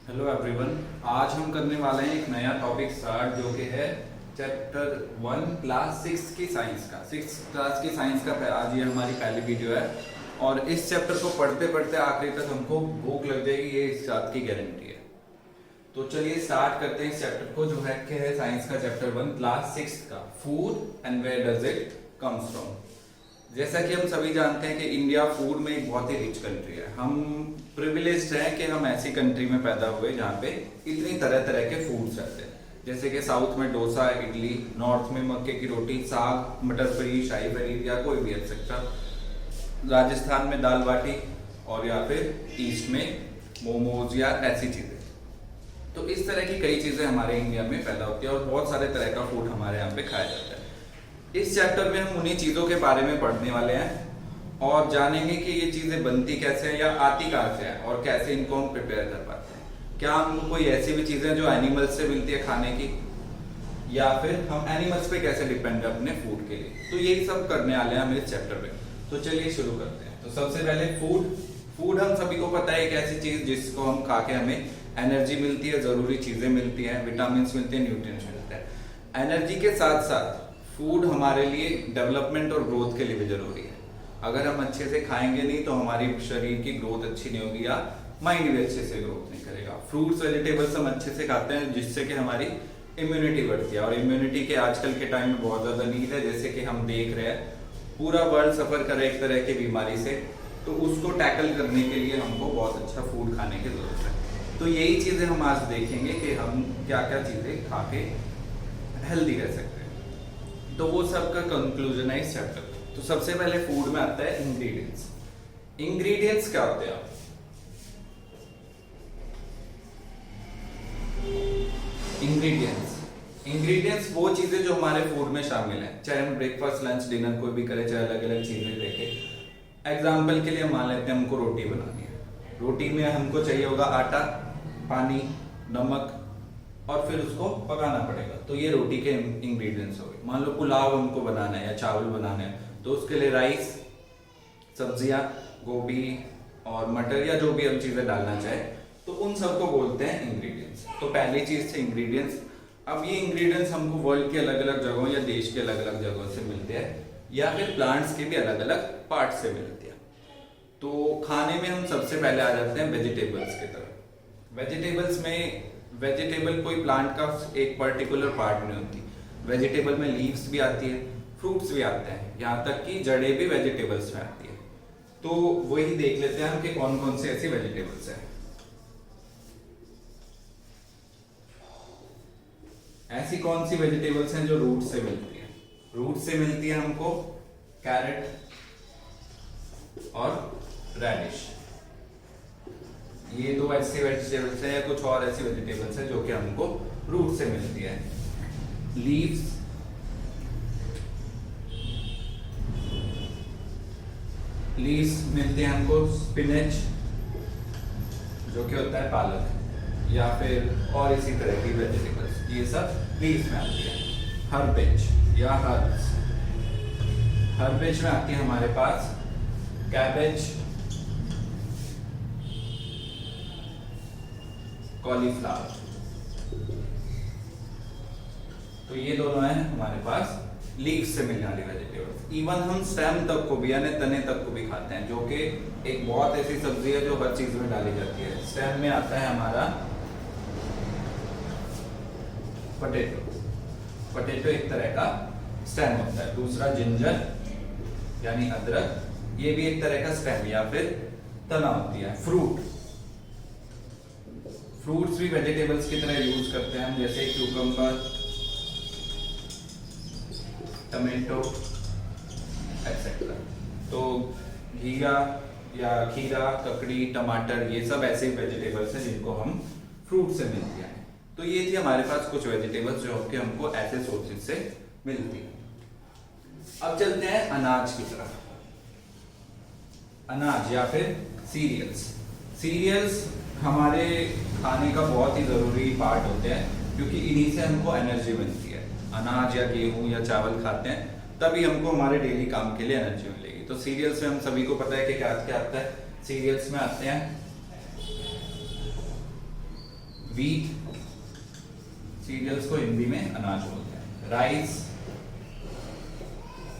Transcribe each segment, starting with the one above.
Hello everyone. आज हम करने वाले हैं एक नया टॉपिक स्टार्ट जो कि है चैप्टर 1 क्लास 6 की साइंस का। 6 क्लास की साइंस का आज ये हमारी पहली वीडियो है और इस चैप्टर को पढ़ते पढ़ते आखिरी तक हमको भूख लग जाएगी, ये इस बात की गारंटी है। तो चलिए स्टार्ट करते हैं इस चैप्टर को जो है कि है साइंस का चैप्टर 1 क्लास 6 का, food and where does it comes from. जैसा कि हम सभी जानते हैं कि इंडिया फूड में एक बहुत ही रिच कंट्री है। हम प्रिविलेज्ड हैं कि हम ऐसी कंट्री में पैदा हुए जहाँ पे इतनी तरह तरह के फूड्स रहते हैं। जैसे कि साउथ में डोसा, इडली, नॉर्थ में मक्के की रोटी, साग, मटर पनीर, शाही पनीर या कोई भी एक्सेट्रा, राजस्थान में दाल बाटी और या फिर ईस्ट में मोमोज या ऐसी चीज़ें। तो इस तरह की कई चीज़ें हमारे इंडिया में पैदा होती है और बहुत सारे तरह का फूड हमारे यहाँ पे खाया जाता है। इस चैप्टर में हम उन्हीं चीज़ों के बारे में पढ़ने वाले हैं और जानेंगे कि ये चीज़ें बनती कैसे हैं या आती कहाँ से हैं और कैसे इनको हम प्रिपेयर कर पाते हैं। क्या हमको कोई ऐसी भी चीज़ें जो एनिमल्स से मिलती है खाने की, या फिर हम एनिमल्स पे कैसे डिपेंड है अपने फूड के लिए। तो यही सब करने वाले हैं हम इस चैप्टर में। तो चलिए शुरू करते हैं। तो सबसे पहले फूड हम सभी को पता है एक ऐसी चीज़ जिसको हम खा के हमें एनर्जी मिलती है, ज़रूरी चीज़ें मिलती हैं, विटामिन मिलते हैं, न्यूट्रिएंट्स मिलते हैं। एनर्जी के साथ साथ फूड हमारे लिए डेवलपमेंट और ग्रोथ के लिए भी जरूरी है। अगर हम अच्छे से खाएंगे नहीं तो हमारी शरीर की ग्रोथ अच्छी नहीं होगी या माइंड भी अच्छे से ग्रोथ नहीं करेगा। फ्रूट्स वेजिटेबल्स हम अच्छे से खाते हैं जिससे कि हमारी इम्यूनिटी बढ़ती है और इम्यूनिटी के आजकल के टाइम में बहुत ज़्यादा नीड है। जैसे कि हम देख रहे हैं पूरा वर्ल्ड सफ़र कर रहा है एक तरह की बीमारी से, तो उसको टैकल करने के लिए हमको बहुत अच्छा फूड खाने की ज़रूरत है। तो यही चीज़ें हम आज देखेंगे कि हम क्या क्या चीज़ें खा के हेल्दी रह सकते हैं। तो वो सब का कंक्लूजन है इस चैप्टर। तो सबसे पहले फूड में आता है इंग्रेडिएंट्स। इंग्रेडिएंट्स क्या होते हैं? इंग्रेडिएंट्स वो चीजें जो हमारे फूड में शामिल है, चाहे हम ब्रेकफास्ट, लंच, डिनर कोई भी करें, चाहे अलग अलग चीजें देखें। एग्जाम्पल के लिए मान लेते हैं हमको रोटी बनानी है। रोटी में हमको चाहिए होगा आटा, पानी, नमक और फिर उसको पकाना पड़ेगा। तो ये रोटी के इंग्रेडिएंट्स हो गए। मान लो पुलाव हमको बनाना है या चावल बनाना है तो उसके लिए राइस, सब्जियां, गोभी और मटर या जो भी हम चीज़ें डालना चाहे तो उन सबको बोलते हैं इंग्रेडिएंट्स। तो पहली चीज़ थे इंग्रेडिएंट्स। अब ये इंग्रेडिएंट्स हमको वर्ल्ड के अलग अलग जगहों या देश के अलग अलग जगहों से मिलते हैं या फिर प्लांट्स के भी अलग अलग पार्ट से मिलते हैं। तो खाने में हम सबसे पहले आ जाते हैं वेजिटेबल्स की तरफ। वेजिटेबल कोई प्लांट का एक पर्टिकुलर पार्ट नहीं होती। वेजिटेबल में लीव्स भी आती है, फ्रूट्स भी आते हैं, यहाँ तक कि जड़ें भी वेजिटेबल्स में आती है। तो वही देख लेते हैं हम कि कौन कौन से ऐसी वेजिटेबल्स हैं। ऐसी कौन सी वेजिटेबल्स हैं जो रूट से मिलती है? रूट से मिलती है हमको कैरेट और रेडिश। ये दो ऐसी वेजिटेबल्स हैं या कुछ और ऐसी वेजिटेबल्स हैं जो कि हमको रूट से मिलती है। लीव्स, मिलते हैं हमको स्पिनच जो कि होता है पालक, या फिर और इसी तरह की वेजिटेबल्स, ये सब लीव्स में आती है। हर्बेज या हर्बेज में आती है हमारे पास कैबेज, कॉलीफ्लावर। तो ये दोनों हैं हमारे पास लीव्स से मिलने वाली वेजिटेबल्स। इवन हम स्टेम तक को भी यानी तने तक को भी खाते हैं, जो कि एक बहुत ऐसी सब्जी है जो हर चीज में डाली जाती है। स्टेम में आता है हमारा पोटैटो एक तरह का स्टेम होता है। दूसरा जिंजर यानी अदरक, ये भी एक तरह का स्टेम या फिर तना होती है। फ्रूट्स भी वेजिटेबल्स की तरह यूज करते हैं हम, जैसे क्यूकम्बर, टमेटो एक्सेट्रा। तो घिया या खीरा, ककड़ी, टमाटर, ये सब ऐसे वेजिटेबल्स हैं जिनको हम फ्रूट से मिलती हैं। तो ये थी हमारे पास कुछ वेजिटेबल्स जो कि हमको ऐसे सोर्सेज से मिलती हैं। अब चलते हैं अनाज की तरफ। अनाज या फिर सीरियल्स हमारे खाने का बहुत ही ज़रूरी पार्ट होते हैं क्योंकि इन्हीं से हमको एनर्जी मिलती है। अनाज या गेहूं या चावल खाते हैं तभी हमको हमारे डेली काम के लिए एनर्जी मिलेगी। तो सीरियल्स में हम सभी को पता है कि क्या क्या आता है। सीरियल्स में आते हैं व्हीट, सीरियल्स को हिंदी में अनाज बोलते हैं, राइस,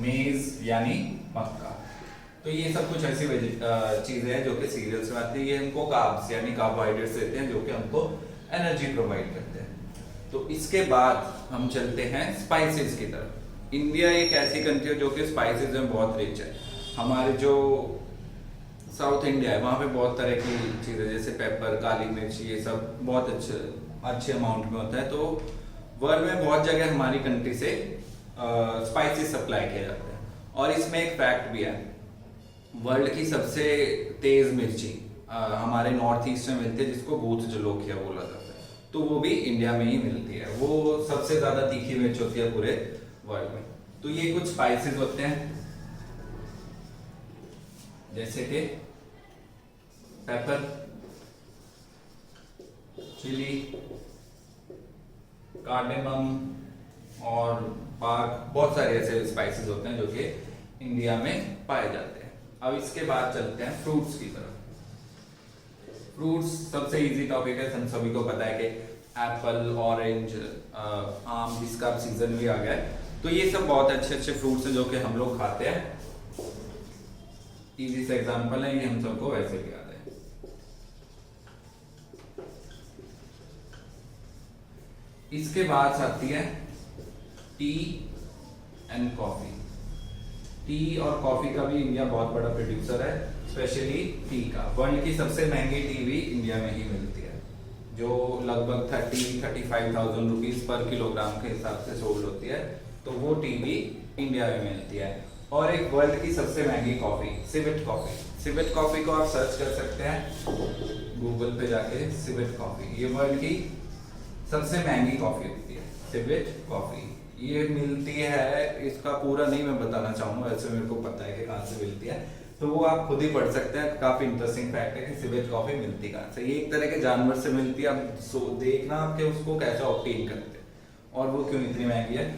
मेज यानी मक्का। तो ये सब कुछ ऐसी चीजें हैं जो कि सीरियल्स में आती है। ये हमको कार्ब्स यानी कार्बोहाइड्रेट्स देते हैं जो कि हमको एनर्जी प्रोवाइड करते हैं। तो इसके बाद हम चलते हैं स्पाइसेस की तरफ। इंडिया एक ऐसी कंट्री है जो कि स्पाइसेस में बहुत रिच है। हमारे जो साउथ इंडिया है वहाँ पे बहुत तरह की चीज़ें जैसे पेपर, काली मिर्च, ये सब बहुत अच्छे अमाउंट में होता है। तो वर्ल्ड में बहुत जगह हमारी कंट्री से स्पाइसेस सप्लाई किया जाता है। और इसमें एक फैक्ट भी है, वर्ल्ड की सबसे तेज मिर्ची हमारे नॉर्थ ईस्ट में मिलती है जिसको भूत जलोकिया बोला जाता है। तो वो भी इंडिया में ही मिलती है। वो सबसे ज़्यादा तीखी मिर्च होती है पूरे वर्ल्ड में। तो ये कुछ स्पाइसेस होते हैं जैसे कि पेपर, चिली, कार्डेमम और पार्क, बहुत सारे ऐसे स्पाइसेस होते हैं जो कि इंडिया में पाए जाते हैं। अब इसके बाद चलते हैं फ्रूट्स की तरफ। फ्रूट्स सबसे इजी टॉपिक है, हम सभी को पता है कि एप्पल, ऑरेंज, आम जिसका सीजन भी आ गया है। तो ये सब बहुत अच्छे अच्छे फ्रूट्स हैं जो कि हम लोग खाते हैं। इजी से एग्जांपल है, ये हम सबको वैसे भी याद है। इसके बाद आती है टी एंड कॉफी। टी और कॉफी का भी इंडिया बहुत बड़ा प्रोड्यूसर है, स्पेशली टी का। वर्ल्ड की सबसे महंगी टी भी इंडिया में ही मिलती है, जो लगभग 30-35,000 रुपीज पर किलोग्राम के हिसाब से सोल्ड होती है। तो वो टी भी इंडिया में मिलती है। और एक वर्ल्ड की सबसे महंगी coffee, civet coffee. Civet coffee को आप सर्च कर सकते हैं गूगल पे जाके, सिवेट कॉफी। ये वर्ल्ड की सबसे महंगी कॉफी होती है, सिवेट कॉफी। ये मिलती है, इसका पूरा नहीं मैं बताना चाहूंगा, वैसे मेरे को पता है कि कहाँ से मिलती है, तो वो आप खुद ही पढ़ सकते हैं। काफी इंटरेस्टिंग फैक्ट है कि सिवेट कॉफी मिलती कहाँ से। ये एक तरह के जानवर से मिलती है। अब देखना आपके उसको कैसे ऑब्टेन करते हैं और वो क्यों इतनी महंगी है।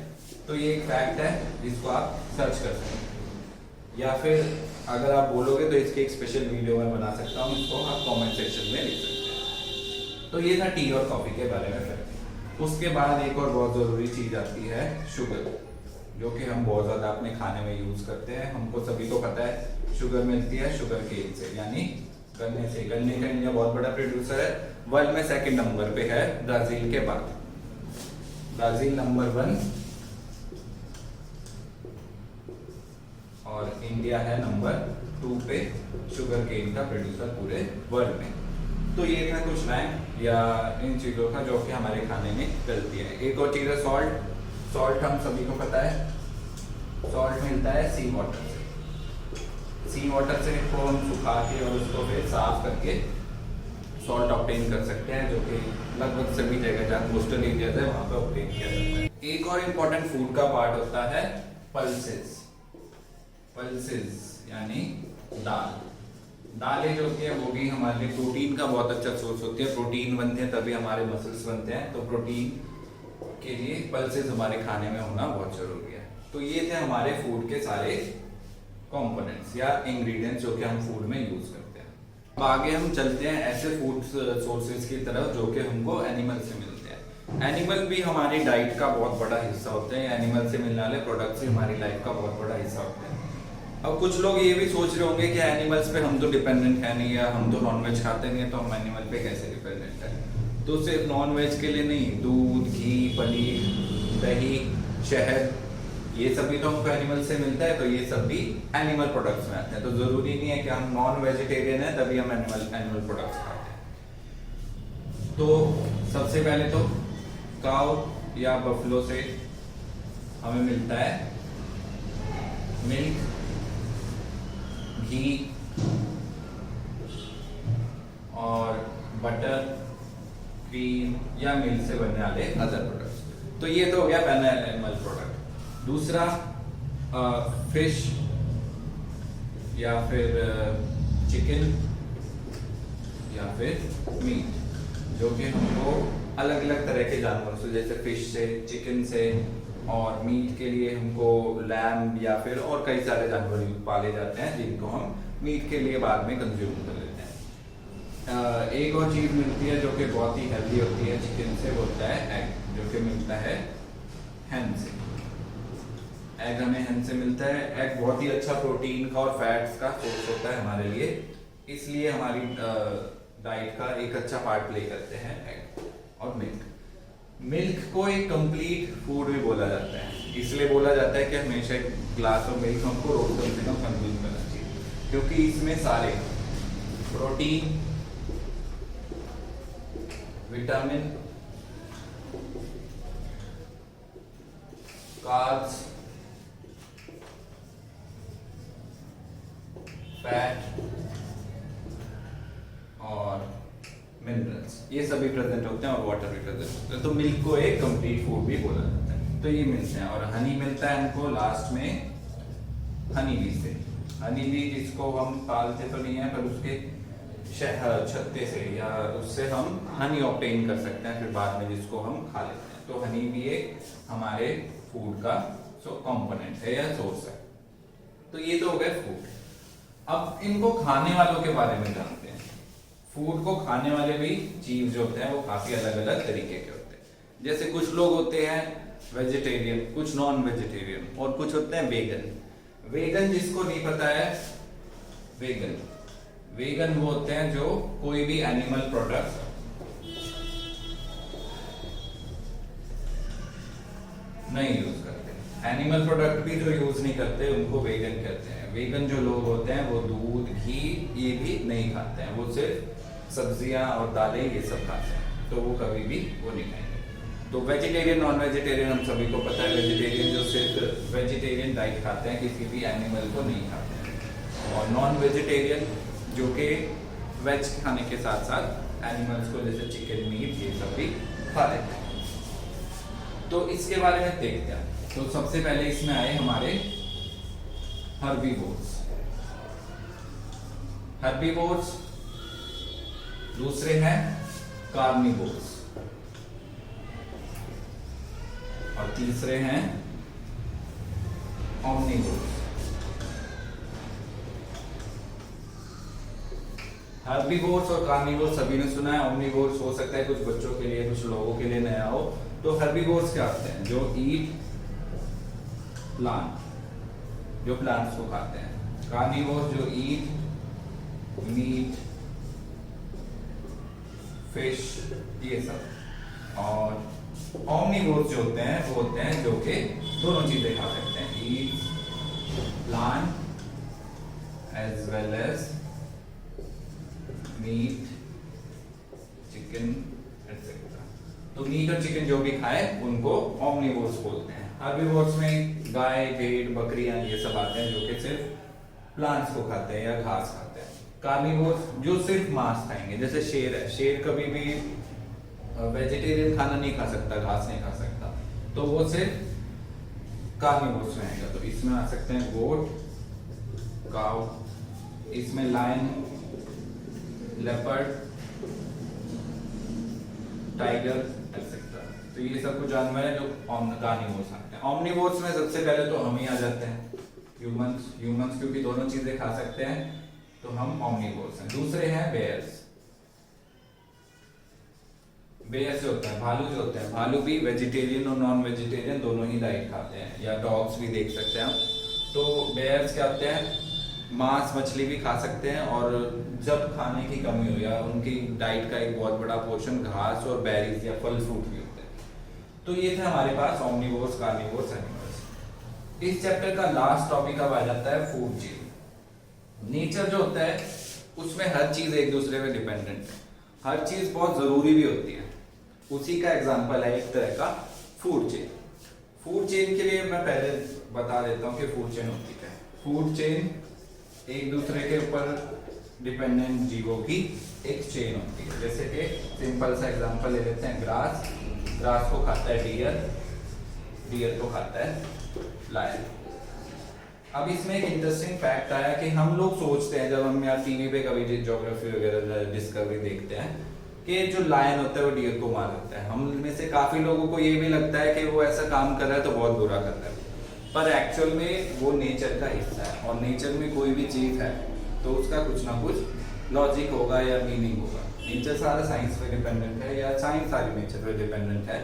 तो ये एक फैक्ट है जिसको आप सर्च कर सकते हैं, या फिर अगर आप बोलोगे तो इसकी एक स्पेशल वीडियो मैं बना सकता हूँ, इसको आप कमेंट सेक्शन में लिख सकते हैं। तो ये था टी और कॉफी के बारे में फैक्ट। उसके बाद एक और बहुत ज़रूरी चीज़ आती है शुगर, जो कि हम बहुत ज़्यादा अपने खाने में यूज़ करते हैं। हमको सभी को पता है शुगर मिलती है शुगर केन से, यानी गन्ने से। गन्ने का इंडिया बहुत बड़ा प्रोड्यूसर है। वर्ल्ड में सेकंड नंबर पे है ब्राजील के बाद। ब्राजील नंबर 1 और इंडिया है नंबर 2 पे शुगर केन का प्रोड्यूसर पूरे वर्ल्ड में। तो ये था कुछ रैंक या इन चीज़ों का जो कि हमारे खाने में डलती है। एक और चीज़ है सॉल्ट। सॉल्ट हम सभी को पता है, सॉल्ट मिलता है सी वाटर से। सी वाटर से इसको हम सुखा के और उसको फिर साफ करके सॉल्ट ऑब्टेन कर सकते हैं, जो कि लगभग सभी जगह जहाँ कोस्टल एरियाज है वहाँ पे ऑब्टेन किया जाता है। एक और इम्पोर्टेंट फूड का पार्ट होता है पल्सेस। पल्सेस यानी दाल। दालें जो होती है वो भी हमारे लिए प्रोटीन का बहुत अच्छा सोर्स होती है। प्रोटीन बनते हैं तभी हमारे मसल्स बनते हैं, तो प्रोटीन के लिए पल्सेस हमारे खाने में होना बहुत जरूरी है। तो ये थे हमारे फूड के सारे कंपोनेंट्स या इंग्रेडिएंट्स जो कि हम फूड में यूज करते हैं। अब आगे हम चलते हैं ऐसे फूड सोर्सेज की तरफ जो कि हमको एनिमल से मिलते हैं। एनिमल भी हमारी डाइट का बहुत बड़ा हिस्सा होते हैं। एनिमल से मिलने वाले प्रोडक्ट्स भी हमारी लाइफ का बहुत बड़ा हिस्सा होते हैं। अब कुछ लोग ये भी सोच रहे होंगे कि एनिमल्स पे हम तो डिपेंडेंट है नहीं, या हम तो नॉनवेज खाते नहीं है तो हम एनिमल पे कैसे डिपेंडेंट है। तो सिर्फ नॉनवेज के लिए नहीं, दूध, घी, पनीर, दही, शहद, ये सभी तो हमको एनिमल से मिलता है। तो ये सब भी एनिमल प्रोडक्ट्स में आते हैं। तो जरूरी नहीं है कि हम नॉन वेजिटेरियन है तभी हम एनिमल प्रोडक्ट्स खाते हैं। तो सबसे पहले तो काऊ या बफलो से हमें मिलता है मिल्क, घी और बटर, क्रीम या मिल्क से बनने वाले अदर प्रोडक्ट्स। तो ये तो हो गया पहला एनिमल प्रोडक्ट। दूसरा फिश या फिर चिकन या फिर मीट, जो कि हमको अलग अलग तरह के जानवरों से, जैसे फिश से, चिकन से, और मीट के लिए हमको लैम या फिर और कई सारे जानवर पाले जाते हैं जिनको हम मीट के लिए बाद में कंज्यूम कर लेते हैं। एक और चीज़ मिलती है जो कि बहुत ही हेल्दी होती है चिकन से, वो होता है एग, जो कि मिलता है हैन से। एग हमें हैन से मिलता है। एग बहुत ही अच्छा प्रोटीन का और फैट्स का सोर्स होता है हमारे लिए, इसलिए हमारी डाइट का एक अच्छा पार्ट प्ले करते हैं एग। और मिल्क को एक कंप्लीट फूड भी बोला जाता है, इसलिए बोला जाता है कि हमेशा एक ग्लास ऑफ मिल्क हमको रोज कम से कम कंज्यूम करना चाहिए, क्योंकि इसमें सारे प्रोटीन, विटामिन, कार्ब्स, फैट और मिनरल्स, ये सभी प्रेजेंट होते हैं और वाटर भी प्रेजेंट होता है। तो मिल्क को एक कंप्लीट फूड भी बोला जाता है। तो ये मिलते हैं। और हनी मिलता है हमको लास्ट में हनी बी से। हनी बी जिसको हम पालते तो नहीं है, पर उसके शहद, छत्ते से या उससे हम हनी ऑब्टेन कर सकते हैं, फिर बाद में जिसको हम खा लेते हैं। तो हनी भी एक हमारे फूड का कंपोनेंट है या सोर्स है। तो ये तो हो गए फूड। अब इनको खाने वालों के बारे में जानते हैं। फूड को खाने वाले भी जीव जो होते हैं वो काफी अलग अलग तरीके के होते हैं। जैसे कुछ लोग होते हैं वेजिटेरियन, कुछ नॉन वेजिटेरियन, और कुछ होते हैं वेगन। वेगन जिसको नहीं पता है, वेगन वो होते हैं जो कोई भी एनिमल प्रोडक्ट नहीं यूज करते। एनिमल प्रोडक्ट भी जो यूज नहीं करते उनको वेगन कहते हैं। वेगन जो लोग होते हैं वो दूध, घी ये भी नहीं खाते हैं, वो सिर्फ सब्जियां और दालें ये सब खाते हैं, तो वो कभी भी वो नहीं खाएंगे। तो वेजिटेरियन, नॉन वेजिटेरियन हम सभी को पता है। वेजिटेरियन जो सिर्फ वेजिटेरियन डाइट खाते हैं, किसी भी एनिमल को नहीं खाते हैं। और नॉन वेजिटेरियन जो कि वेज खाने के साथ साथ एनिमल्स को जैसे चिकन, मीट ये सब भी खा लेते हैं। तो इसके बारे में देखते हैं। तो सबसे पहले इसमें आए हमारे हर्बीवोर्स, दूसरे हैं कार्निवोर्स और तीसरे हैं ओमनिवोर्स। हर्बीवोर्स और कार्निवोर्स सभी ने सुना है। ओमनिवोर्स हो सकता है कुछ बच्चों के लिए, कुछ लोगों के लिए नया हो। तो हर्बीवोर्स क्या होते हैं? जो ईट प्लांट, जो प्लांट्स को खाते हैं। कार्निवोर्स जो ईट मीट, फिश ये सब। और ओमनिवोर्स जो होते हैं वो होते हैं जो कि दोनों चीजें खा सकते हैं, eat plant as well as meat, chicken etcetera. तो मीट और चिकन जो भी खाए उनको ओमनिवोर्स बोलते हैं। हर्बीवोर्स में गाय, भेड़, बकरियां ये सब आते हैं जो कि सिर्फ प्लांट्स को खाते हैं या घास खाते हैं। कार्निवोर्स जो सिर्फ मांस खाएंगे, जैसे शेर है। शेर कभी भी वेजिटेरियन खाना नहीं खा सकता, घास नहीं खा सकता, तो वो सिर्फ कार्निवोर्स में आएगा। तो इसमें आ सकते हैं गोट, काउ, इसमें लायन, लेपर्ड, टाइगर एटसेट्रा। तो ये सब कुछ जानवर है जो कार्निवोर्स आते हैं। ओमनिवोर्स में सबसे पहले तो हम ही आ जाते हैं, ह्यूमंस क्योंकि दोनों चीजें खा सकते हैं तो हम ओमनिवोर्स हैं। दूसरे हैं बेयर्स। बेयर्स जो होते हैं, भालू जो होते हैं, भालू भी वेजिटेरियन और नॉन वेजिटेरियन दोनों ही डाइट खाते हैं, या डॉग्स भी देख सकते हैं हम। तो बेयर्स क्या होते हैं? मांस मछली भी खा सकते हैं, और जब खाने की कमी हो या उनकी डाइट का एक बहुत बड़ा पोर्शन घास और बेरीज या फल फ्रूट भी होते हैं। तो ये थे हमारे पास ओमनिवोर्स, कार्निवोर्स, एनिमल्स। इस चैप्टर का लास्ट टॉपिक अब आ जाता है फूड चेन। नेचर जो होता है उसमें हर चीज एक दूसरे पे डिपेंडेंट है, हर चीज बहुत जरूरी भी होती है। उसी का एग्जांपल है एक तरह का फूड चेन। फूड चेन के लिए मैं पहले बता देता हूँ कि फूड चेन होती क्या है। फूड चेन एक दूसरे के ऊपर डिपेंडेंट जीवों की एक चेन होती है। जैसे कि सिंपल सा एग्जांपल ले लेते हैं, ग्रास को खाता है डियर को खाता है लायन। अब इसमें एक इंटरेस्टिंग फैक्ट आया कि हम लोग सोचते हैं, जब हम यार टीवी पे कभी ज्योग्राफी वगैरह डिस्कवरी देखते हैं, कि जो लायन होता है वो डियर को मार देता है। हम में से काफी लोगों को ये भी लगता है कि वो ऐसा काम कर रहा है तो बहुत बुरा कर रहा है, पर एक्चुअल में वो नेचर का हिस्सा है। और नेचर में कोई भी चीज है तो उसका कुछ ना कुछ लॉजिक होगा या मीनिंग होगा। नेचर सारा साइंस पे डिपेंडेंट है या साइंस सारी नेचर पे डिपेंडेंट है,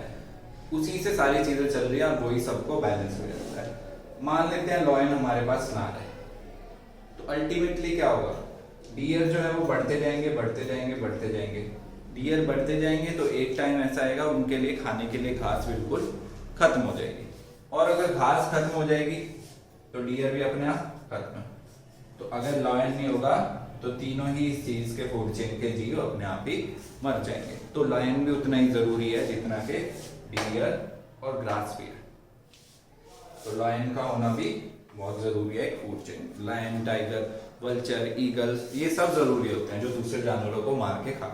उसी से सारी चीजें चल रही है और वही सबको बैलेंस में रखता है। मान लेते हैं लॉयन हमारे पास ना रहे, तो अल्टीमेटली क्या होगा, डियर जो है वो बढ़ते जाएंगे बढ़ते जाएंगे बढ़ते जाएंगे। डियर बढ़ते जाएंगे तो एक टाइम ऐसा आएगा उनके लिए खाने के लिए घास बिल्कुल खत्म हो जाएगी, और अगर घास खत्म हो जाएगी तो डियर भी अपने आप खत्म। तो अगर लॉयन नहीं होगा तो तीनों ही इस चीज के फूड चेन के जीव अपने आप ही मर जाएंगे। तो लॉयन भी उतना ही जरूरी है जितना के डियर और ग्रास फीड। तो लायन का होना भी बहुत जरूरी है एक food chain. Lion, tiger, vulture, eagles, ये सब जरूरी होते हैं जो दूसरे जानवरों को मार के खा,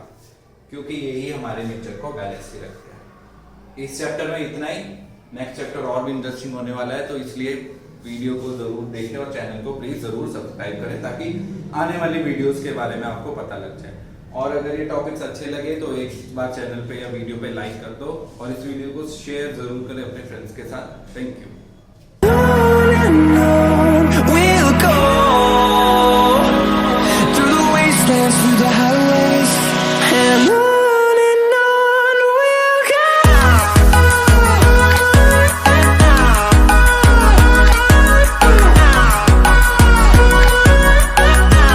क्योंकि यही हमारे नेचर को बैलेंस ही रखते हैं। इस चैप्टर में इतना ही। नेक्स्ट चैप्टर और भी इंटरेस्टिंग होने वाला है, तो इसलिए वीडियो को जरूर देखें और चैनल को प्लीज जरूर सब्सक्राइब करें ताकि आने वाली वीडियोस के बारे में आपको पता लग जाए। और अगर ये टॉपिक्स अच्छे लगे तो एक बार चैनल पे या वीडियो पे लाइक कर दो और इस वीडियो को शेयर जरूर करें अपने फ्रेंड्स के साथ। Thank you.